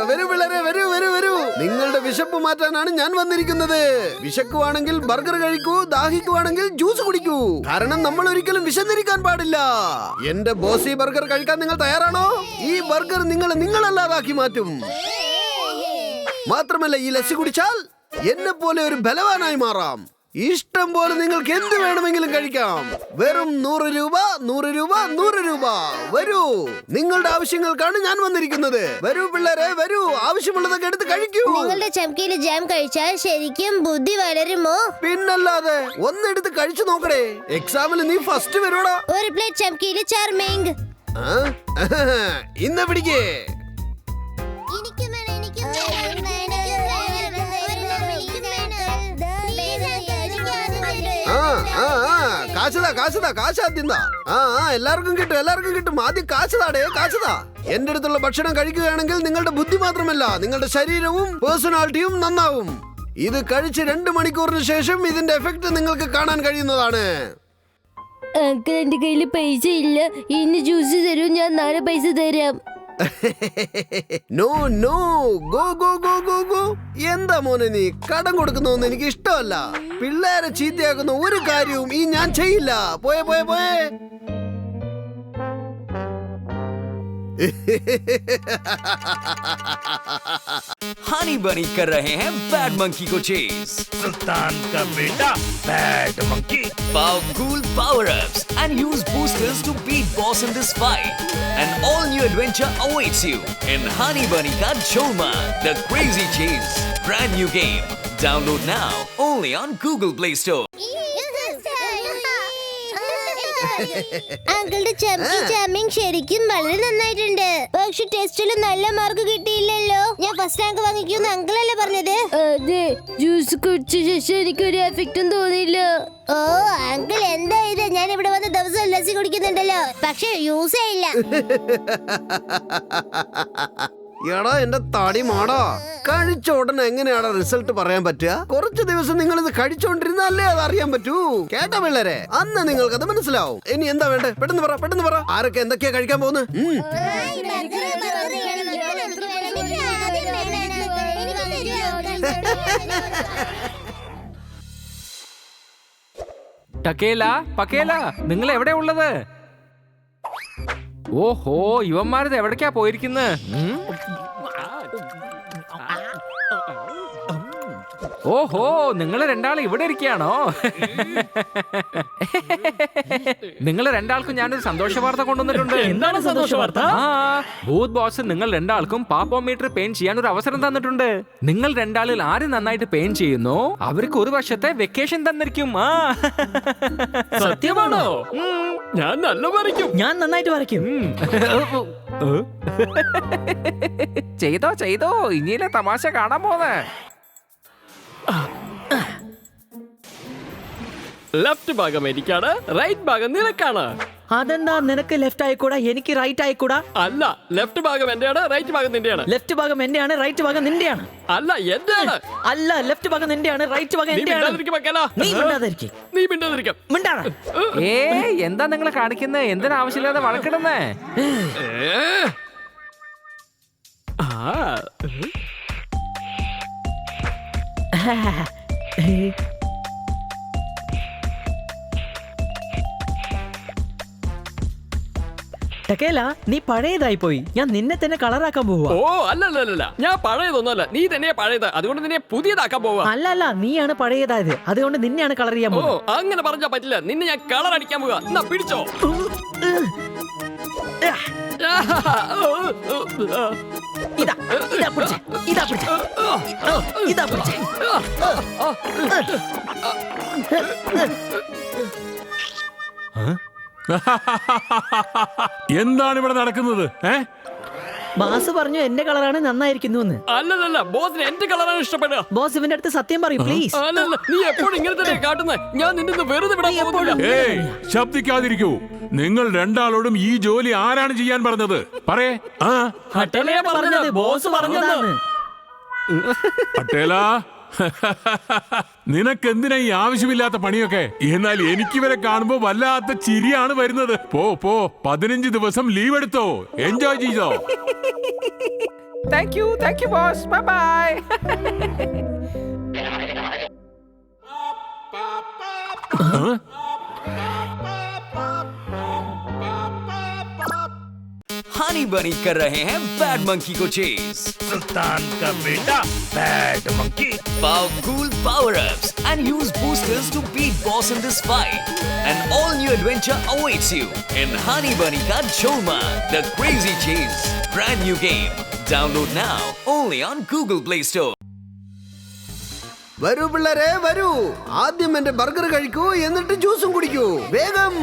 വരൂ പിള്ളേരെ, വരൂ വരൂ വരൂ. നിങ്ങളുടെ വിശപ്പ് മാറ്റാനാണ് ഞാൻ വന്നിരിക്കുന്നത്. വിശക്കുവാണെങ്കിൽ ബർഗർ കഴിക്കൂ, ദാഹിക്കുവാണെങ്കിൽ ജ്യൂസ് കുടിക്കൂ. കാരണം നമ്മൾ ഒരിക്കലും വിശന്നിരിക്കാൻ പാടില്ല. എന്റെ ബോസി ബർഗർ കഴിക്കാൻ നിങ്ങൾ തയ്യാറാണോ? ഈ ബർഗർ നിങ്ങളല്ലാതാക്കി മാറ്റും. മാത്രമല്ല ഈ ലസ്സി കുടിച്ചാൽ എന്നെ പോലെ ഒരു ബലവാനായി മാറാം. ഇഷ്ടം പോലെ നിങ്ങൾക്ക് എന്ത് വേണമെങ്കിലും കഴിക്കാം. വെറും 100 രൂപ, 100 രൂപ, 100 രൂപ. വരൂ, നിങ്ങളുടെ ആവശ്യങ്ങൾക്കാണ് ഞാൻ വന്നിരിക്കുന്നത്. വരൂ പിള്ളേരെ, വരൂ. ആവശ്യമുള്ളതൊക്കെ എടുത്ത് കഴിക്കൂ. നിങ്ങളുടെ ചമക്കയിൽ ജാം കഴിച്ചാൽ ശരിക്കും ബുദ്ധി വളരുമോ? പിന്നല്ലാതെ. ഒന്നെടുത്ത് കഴിച്ചു നോക്കണേ. എക്സാമിൽ നീ ഫസ്റ്റ് വരൂടാ. ഒരു പ്ലേറ്റ് ചമക്കയിൽ ചാർമിങ്. ഇന്ന് പിടിക്കേ. കാശാദ്യന്താ. എല്ലാവർക്കും കിട്ടും, എല്ലാവർക്കും കിട്ടും. ആദ്യം കാശതാടേ, കാശതാ. എന്റെ അടുത്തുള്ള ഭക്ഷണം കഴിക്കുകയാണെങ്കിൽ നിങ്ങളുടെ ബുദ്ധി മാത്രമല്ല നിങ്ങളുടെ ശരീരവും പേഴ്സണാലിറ്റിയും നന്നാവും. ഇത് കഴിച്ച് 2 മണിക്കൂറിന് ശേഷം ഇതിന്റെ എഫക്ട് നിങ്ങൾക്ക് കാണാൻ കഴിയുന്നതാണ്. അങ്കിൾ, എന്റെ കയ്യിൽ പൈസ ഇല്ല. ഇന്ന് ജ്യൂസ് തരൂ, ഞാൻ നാളെ പൈസ തരാം. No no, go go go go go. എന്താ മോനെ നീ കടം കൊടുക്കുന്നൊന്നും എനിക്ക് ഇഷ്ടമല്ല. പിള്ളേരെ ചീത്തയാക്കുന്ന ഒരു കാര്യവും ഈ ഞാൻ ചെയ്യില്ല. പോയെ പോയെ പോയെ. हनी बनी कर रहे हैं बैड मंकी को चेज. सुल्तान का बेटा bad monkey. Powerful power-ups and use boosters to beat boss in this fight. An all-new adventure awaits you in Honey Bunny Ka Cholma, The Crazy Chase. Brand new game. Download now only on Google Play Store. അങ്കിളുടെ charming ശരിക്കും വളരെ നന്നായിട്ടുണ്ട്. പക്ഷെ ടെസ്റ്റിൽ നല്ല mark കിട്ടിയില്ലല്ലോ. ഞാൻ first rank വാങ്ങിക്കുമെന്ന് അങ്കിളല്ലേ പറഞ്ഞത്? അതെ, ജ്യൂസ് കുടിച്ച ശേഷം എനിക്കൊരു എഫക്റ്റും തോന്നിയില്ല. ഓ അങ്കിൾ, എന്താ ഇത്? ഞാൻ ഇവിടെ വന്ന് ദിവസം ലസ്സി കുടിക്കുന്നുണ്ടല്ലോ, പക്ഷെ യൂസ് ചെയ്യില്ല. എടാ എന്റെ തടി മാടാ, കഴിച്ച ഉടനെ എങ്ങനെയാടാ റിസൾട്ട് പറയാൻ പറ്റുക? കുറച്ച് ദിവസം നിങ്ങൾ ഇത് കഴിച്ചോണ്ടിരുന്നല്ലേ അത് അറിയാൻ പറ്റൂ. കേട്ടോ പിള്ളേരെ, അന്ന് നിങ്ങൾക്കത് മനസ്സിലാവും. ഇനി എന്താ വേണ്ടേ? പെട്ടെന്ന് പറ, പെട്ടെന്ന് പറ. ആരൊക്കെ എന്തൊക്കെയാ കഴിക്കാൻ പോകുന്നത്? ടക്കേല, പക്കേല, നിങ്ങൾ എവിടെ ഉള്ളത്? ഓഹോ, ഇവന്മാരത് എവിടേക്കാ പോയിരിക്കുന്നത്? ഓഹോ, നിങ്ങൾ രണ്ടാളും ഇവിടെ ഇരിക്കുകയാണോ? നിങ്ങൾ രണ്ടാൾക്കും ഞാനൊരു സന്തോഷ വാർത്ത കൊണ്ടുവന്നിട്ടുണ്ട്. എന്താണ് സന്തോഷ വാർത്ത? ഭൂത് ബോസ് നിങ്ങൾ രണ്ടാൾക്കും പാപ്പോമീറ്റർ പെയിന്റ് ചെയ്യാൻ ഒരു അവസരം തന്നിട്ടുണ്ട്. നിങ്ങൾ രണ്ടാളിൽ ആര് നന്നായിട്ട് പെയിന്റ് ചെയ്യുന്നു അവർക്ക് 1 വർഷത്തെ വെക്കേഷൻ തന്നിരിക്കും. സത്യമാണോ? ഞാൻ നല്ല വരയ്ക്കും. ഞാൻ നന്നായിട്ട് വരയ്ക്കും. ചെയ്തോ ചെയ്തോ, ഇനിയിലെ തമാശ കാണാൻ പോന്നെ. ലെഫ്റ്റ് ഭാഗം എനിക്കാണ്, റൈറ്റ് ഭാഗം നിനക്കാണ്. അതെന്താ നിനക്ക് ലെഫ്റ്റ് ആയിക്കൂടാ, എനിക്ക് റൈറ്റ് ആയിക്കൂടാ? അല്ല, ലെഫ്റ്റ് ഭാഗം എന്റെയാണ്, റൈറ്റ് ഭാഗം നിന്റെയാണ്. ലെഫ്റ്റ് ഭാഗം എന്റെയാണ്, റൈറ്റ് ഭാഗം നിന്റെയാണ്. അല്ല, എന്റെയാണ്. അല്ല, ലെഫ്റ്റ് ഭാഗം നിന്റെയാണ്, റൈറ്റ് ഭാഗം എന്റെയാണ്. നീ മിണ്ടാതിരിക്ക്. നീ മിണ്ടാതിരിക്കാം. മിണ്ടാടാ. എന്താ നിങ്ങൾ കാണിക്കുന്നത്? എന്തിനാവശ്യമില്ലാതെ വഴക്കിടുന്നേ? ടക്കേല, നീ പഴയതായി പോയി. ഞാൻ നിന്നെ തന്നെ കളറാക്കാൻ പോവാ. ഓ അല്ലല്ല, ഞാൻ പഴയതൊന്നുമല്ല, നീ തന്നെയാ പഴയത്. അതുകൊണ്ട് നിന്നെ പുതിയതാക്കാൻ പോവാ. അല്ല, നീയാണ് പഴയതായത്. അതുകൊണ്ട് നിന്നെയാണ് കളർ ചെയ്യാൻ ഓ പോകുന്നത്. അങ്ങനെ പറഞ്ഞാ പറ്റില്ല. നിന്നെ ഞാൻ കളർ അടിക്കാൻ പോവാ. എന്നാ പിടിച്ചോ. ഇതാ പിടിച്ചേ. എന്താണ് ഇവിടെ നടക്കുന്നത്? ബാസ് പറഞ്ഞു എന്റെ കളറാണ് നന്നായിരിക്കുന്നു എന്ന്. അല്ലല്ല, ബോസിന് എന്റെ കളറാണ് ഇഷ്ടപ്പെടുക. ബോസ് ഇവന്റെ അടുത്ത് സത്യം പറയൂ പ്ലീസ്. അല്ലല്ല, നീ എപ്പോഴും ഇങ്ങനെ തന്നെ കാട്ടുന്നത്. ഞാൻ നിന്നെ വെറുതെ വിടാൻ പോകുന്നില്ല. ഏയ്, ശബ്ദിക്കാതിരിക്കൂ. നിങ്ങൾ രണ്ടാളോടും ഈ ജോലി ആരാണ് ചെയ്യാൻ പറഞ്ഞത്? പറയേ. ഹട്ടേലയാ പറഞ്ഞത്, ബോസ് പറഞ്ഞതാണ്. പട്ടേല, നിനക്കെന്തിനാ ഈ ആവശ്യമില്ലാത്ത പണിയൊക്കെ? എന്നാൽ എനിക്കിവരെ കാണുമ്പോ വല്ലാത്ത ചിരിയാണ് വരുന്നത്. പോ 15 ദിവസം ലീവ് എടുത്തോ, എൻജോയ് ചെയ്തോ. Thank you boss. Bye bye. Honey बनी कर रहे हैं बैड मंकी को चेज। सुल्तान का बेटा bad monkey. Powerful power-ups and use boosters to beat boss in this fight. An all-new adventure awaits you in Honey Bunny Ka Cholma, the Crazy Chase. Brand new game. Download now only on Google Play Store. വരൂ പിള്ളേരെ വരൂ. ആദ്യം എന്റെ burger കഴിക്കൂ, എന്നിട്ട് ജ്യൂസും കുടിക്കൂ. വേഗം.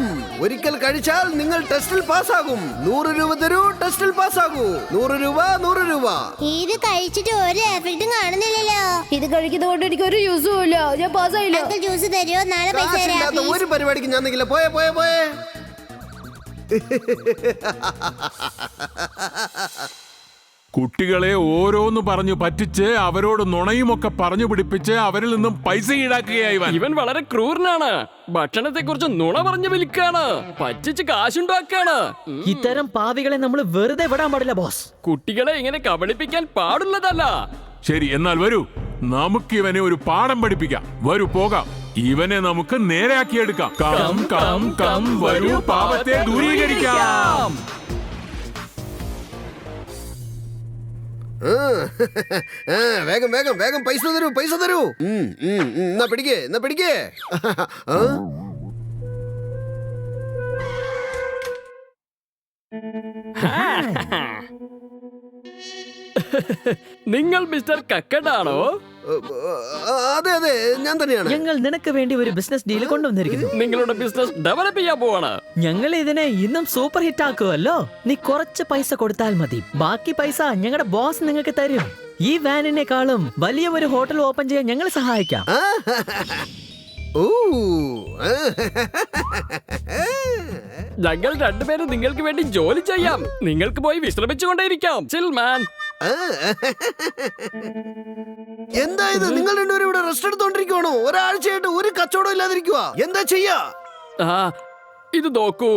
ഒരിക്കൽ കഴിച്ചാൽ നിങ്ങൾ ടെസ്റ്റിൽ പാസ്സാകും. 100 രൂപ തരൂ, ടെസ്റ്റിൽ പാസ്സാകൂ. 100 രൂപ 100 രൂപ. ഇത് കഴിച്ചിട്ട് ഒരു എഫക്റ്റും കാണുന്നില്ലല്ലോ. ഇത് കഴിക്കുന്നതുകൊണ്ട് എനിക്ക് ഒരു യൂസും ഇല്ല. ഞാൻ പാസ്സായില്ല. അങ്കിൾ ജ്യൂസ് തരുമോ? നാളെ പൈസ തരാം. കാശില്ലാത്ത ഒരു പരിപാടിക്ക് ഞാൻ നിൽക്കില്ല. പോയേ. കുട്ടികളെ ഓരോന്ന് പറഞ്ഞു പറ്റിച്ച് അവരോട് നുണയുമൊക്കെ പറഞ്ഞു പിടിപ്പിച്ച് അവരിൽ നിന്നും പൈസ ഈടാക്കുകയായി. ഇവൻ വളരെ ക്രൂരനാണ്. ഭക്ഷണത്തെ കുറിച്ച് നുണ പറഞ്ഞു വിൽക്കാണ്, പറ്റിച്ച് കാശുണ്ടാക്കാണ്. ഇത്തരം പാവികളെ നമ്മൾ വെറുതെ വിടാൻ പാടില്ല ബോസ്. കുട്ടികളെ ഇങ്ങനെ കബളിപ്പിക്കാൻ പാടുള്ളതല്ല. ശരി, എന്നാൽ വരൂ, നമുക്ക് ഇവനെ ഒരു പാഠം പഠിപ്പിക്കാം. വരൂ പോകാം. ഇവനെ നമുക്ക് നേരെയാക്കിയെടുക്കാം. കം വരൂ, പാപത്തെ ദൂരീകരിക്കാം. വേഗം പൈസ തരൂ. എന്നാ പിടിക്കേ. നിങ്ങൾ മിസ്റ്റർ കക്കഡാണോ? അതെ, ഞാൻ തന്നെയാണ്. ഞങ്ങൾ നിനക്ക് വേണ്ടി ഒരു ബിസിനസ് ഡീൽ കൊണ്ടുവന്നിരിക്കുന്നു. നിങ്ങളുടെ ബിസിനസ് ഡെവലപ്പ് ചെയ്യാൻ പോവാണ്. ഞങ്ങൾ ഇതിനെ ഇന്നും സൂപ്പർ ഹിറ്റ് ആക്കുമല്ലോ. നീ കുറച്ച് പൈസ കൊടുത്താൽ മതി. ബാക്കി പൈസ ഞങ്ങളുടെ ബോസ് നിങ്ങൾക്ക് തരും. ഈ വാനിനേക്കാളും വലിയ ഒരു ഹോട്ടൽ ഓപ്പൺ ചെയ്യാൻ ഞങ്ങൾ സഹായിക്കാം. ഞങ്ങൾ രണ്ടുപേരും നിങ്ങൾക്ക് വേണ്ടി ജോലി ചെയ്യാം. നിങ്ങൾക്ക് പോയി വിശ്രമിച്ചുകൊണ്ടേയിരിക്കാം. ചിൽ മാൻ. എന്താ ഇത്? നിങ്ങൾ രണ്ടുപേരും ഇവിടെ റെസ്റ്റ് എടുത്തോണ്ടിരിക്കുവാണോ? ഒരാഴ്ചയായിട്ട് ഒരു കച്ചവടം ഇല്ലാതിരിക്കുക. എന്താ ചെയ്യാ? ഇത് നോക്കൂ,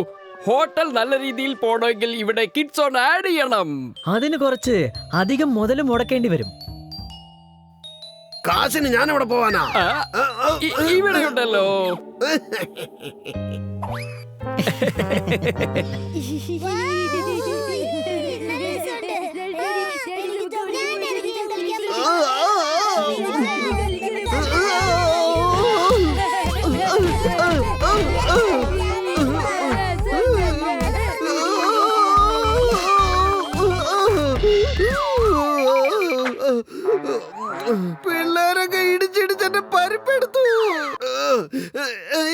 ഹോട്ടൽ നല്ല രീതിയിൽ പോണമെങ്കിൽ ഇവിടെ കിഡ്സ് ഓൺ ആഡ് ചെയ്യണം. അതിന് കുറച്ച് അധികം മുതൽ മുടക്കേണ്ടി വരും. കാശിന് ഞാൻ അവിടെ പോവാനാ? ഇവിടെ ഉണ്ടല്ലോ. പിള്ളേരൊക്കെ ഇടിച്ചിടിച്ചെന്റെ പരിപ്പെടുത്തു.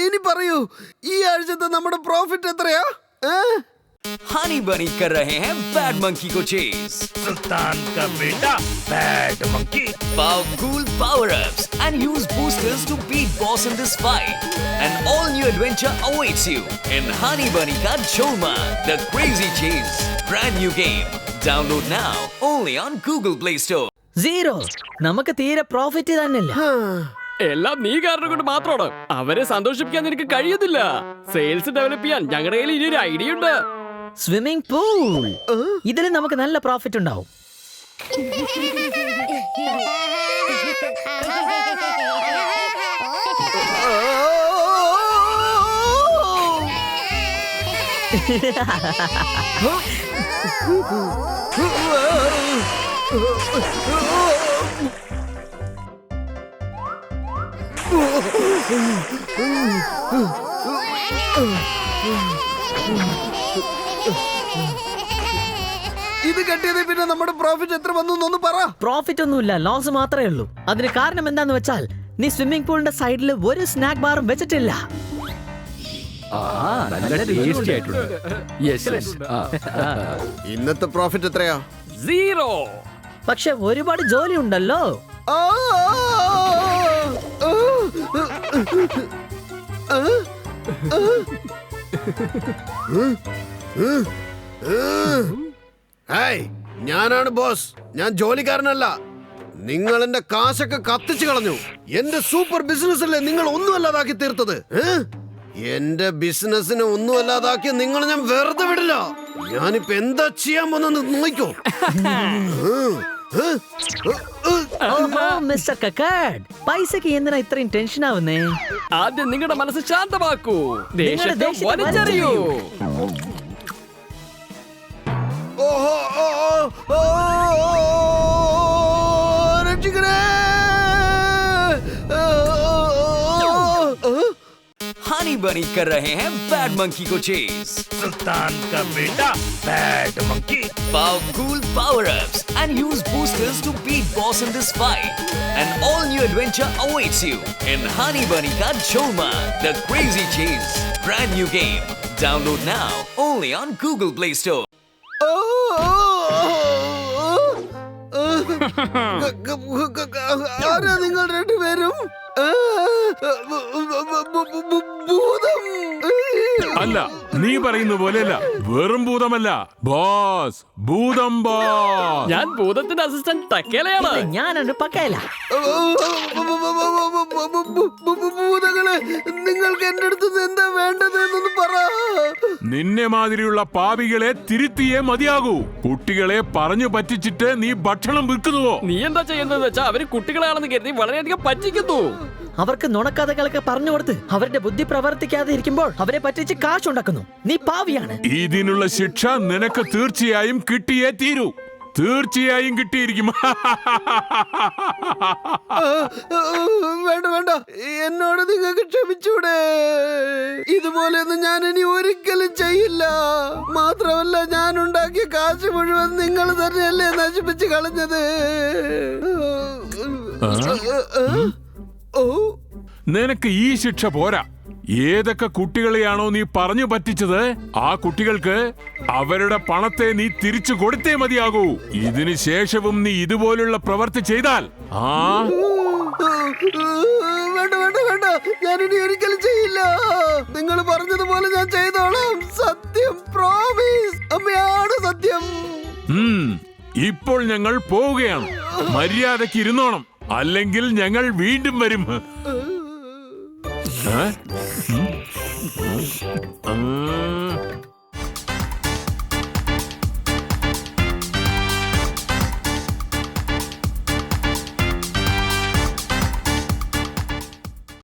ഇനി പറയൂ, ഈ ആഴ്ചത്തെ നമ്മുടെ പ്രോഫിറ്റ് എത്രയാ? हनी बनी कर रहे हैं बैड मंकी को चेज। सुल्तान का बेटा bad monkey. Powerful power-ups and use boosters to beat boss in this fight. An all-new adventure awaits you in Honey Bunny Ka Cholma, the Crazy Chase. Brand new game. Download now only on Google Play Store. 0. നമുക്ക് തീരെ profit തന്നെയില്ല. എല്ലാം നീ കാരണം കൊണ്ട് മാത്രമാണ്. അവരെ സന്തോഷിപ്പിക്കാൻ നിനക്ക് കഴിയത്തില്ല. സെയിൽസ് ഡെവലപ്പ് ചെയ്യാൻ ഞങ്ങളുടെ കയ്യിൽ ഇനി ഒരു ഐഡിയ ഉണ്ട്. Swimming pool. ഇതിൽ നമുക്ക് നല്ല പ്രോഫിറ്റ് ഉണ്ടാവും. ഇത് കെട്ടിയത് പിന്നെ നമ്മുടെ പ്രോഫിറ്റ് എത്ര വന്നു എന്നൊന്ന് പറ. പ്രോഫിറ്റ് ഒന്നുമില്ല, ലോസ് മാത്രമേ ഉള്ളൂ. അതിന് കാരണം എന്താന്ന് വെച്ചാൽ നീ സ്വിമ്മിംഗ് പൂളിന്റെ സൈഡിൽ ഒരു സ്നാക്ക് ബാറും വെച്ചിട്ടില്ല. നല്ല ടേസ്റ്റി ആയിട്ടുണ്ട്. ഇന്നത്തെ പ്രോഫിറ്റ് എത്രയാ? 0. പക്ഷെ ഒരുപാട് ജോലി ഉണ്ടല്ലോ. ആ, ആ, ആ, ഹേയ്, ഞാനാണ് ബോസ്. ഞാൻ ജോലിക്കാരനല്ല. നിങ്ങൾ എന്റെ കാശൊക്കെ കത്തിച്ചു കളഞ്ഞു. എന്റെ സൂപ്പർ ബിസിനസ് നിങ്ങൾ ഒന്നുമല്ലാതാക്കി തീർത്തത്. എന്റെ ബിസിനസിനെ ഒന്നുമല്ലാതാക്കി നിങ്ങൾ ഞാൻ വെറുതെ വിടില്ല. ഞാനിപ്പോ എന്താ ചെയ്യാൻ പോന്നെന്ന് നോക്കോ. മിസ്റ്റർ കക്കാഡ്, പൈസക്ക് എന്തിനാ ഇത്രയും ടെൻഷൻ ആവുന്നേ? ആദ്യം നിങ്ങളുടെ മനസ്സ് ശാന്തമാക്കൂ. നിങ്ങളുടെ ദേഷ്യത്തെ ദേഷ്യത്തെ വലിച്ചെറിയൂ. ഓഹോ, ഓ, ഓ, രക്ഷിക്കണേ. हनी बनी कर रहे हैं बैड मंकी को चेज। सुल्तान का बेटा bad monkey. Powerful power-ups and use boosters to beat boss in this fight. An all-new adventure awaits you in Honey Bunny Ka Cholma, The Crazy Chase. Brand new game. Download now only on Google Play Store. ആരാ നിങ്ങൾ രണ്ടുപേരും? ഭൂതം അല്ല, നീ പറയുന്ന പോലെയല്ല. വെറും ഭൂതമല്ല boss, ഭൂതം ബോസ്. ഞാൻ ഭൂതത്തിന്റെ അസിസ്റ്റന്റ് തക്കേലയാണ്. ഞാനാണ് പക്കയല്ല. ഭൂതങ്ങളെ, നിങ്ങൾക്ക് എന്റെ അടുത്ത് എന്താ വേണ്ടത് എന്നൊന്ന് പറ. നിന്നെ മാതിരിയുള്ള പാപികളെ തിരുത്തിയേ മതിയാകൂ. കുട്ടികളെ പറഞ്ഞു പറ്റിച്ചിട്ട് നീ ഭക്ഷണം വിൽക്കുന്നുവോ? നീ എന്താ ചെയ്യുന്നത് വെച്ചാ അവര് കുട്ടികളാണെന്ന് കരുതി വളരെയധികം പറ്റിക്കുന്നു. അവർക്ക് നുണക്കഥകളൊക്കെ പറഞ്ഞു കൊടുത്ത് അവരുടെ ബുദ്ധി പ്രവർത്തിക്കാതെ ഇരിക്കുമ്പോൾ അവരെ പറ്റിച്ച് കാശുണ്ടാക്കുന്നു. നീ പാവിയാണ്. ഇതിനുള്ള ശിക്ഷ നിനക്ക് തീർച്ചയായും കിട്ടിയേ തീരൂ. തീർച്ചയായും കിട്ടിയിരിക്കും. വേണ്ട വേണ്ട, എന്നോട് നിങ്ങൾക്ക് ക്ഷമിച്ചൂടെ? ഇതുപോലെയൊന്നും ഞാൻ ഇനി ഒരിക്കലും ചെയ്യില്ല. മാത്രമല്ല, ഞാൻ ഉണ്ടാക്കിയ കാശ് മുഴുവൻ നിങ്ങൾ തന്നെയല്ലേ നശിപ്പിച്ച് കളഞ്ഞത്. നിനക്ക് ഈ ശിക്ഷ പോരാ. ഏതൊക്കെ കുട്ടികളെയാണോ നീ പറഞ്ഞു പറ്റിച്ചത്, ആ കുട്ടികൾക്ക് അവരുടെ പണത്തെ നീ തിരിച്ചു കൊടുത്തേ മതിയാകൂ. ഇതിനു ശേഷവും നീ ഇതുപോലുള്ള പ്രവൃത്തി ചെയ്താൽ വേണ്ട വേണ്ട വേണ്ട, ഞാനിനി ഒരിക്കലും ചെയ്യില്ല. നിങ്ങൾ പറഞ്ഞതുപോലെ ഞാൻ ചെയ്തോളാം. സത്യം, പ്രോമിസ്. അമ്മയാണ് സത്യം. ഇപ്പോൾ ഞങ്ങൾ പോവുകയാണ്. മര്യാദയ്ക്ക് ഇരുന്നോണം, അല്ലെങ്കിൽ ഞങ്ങൾ വീണ്ടും വരും.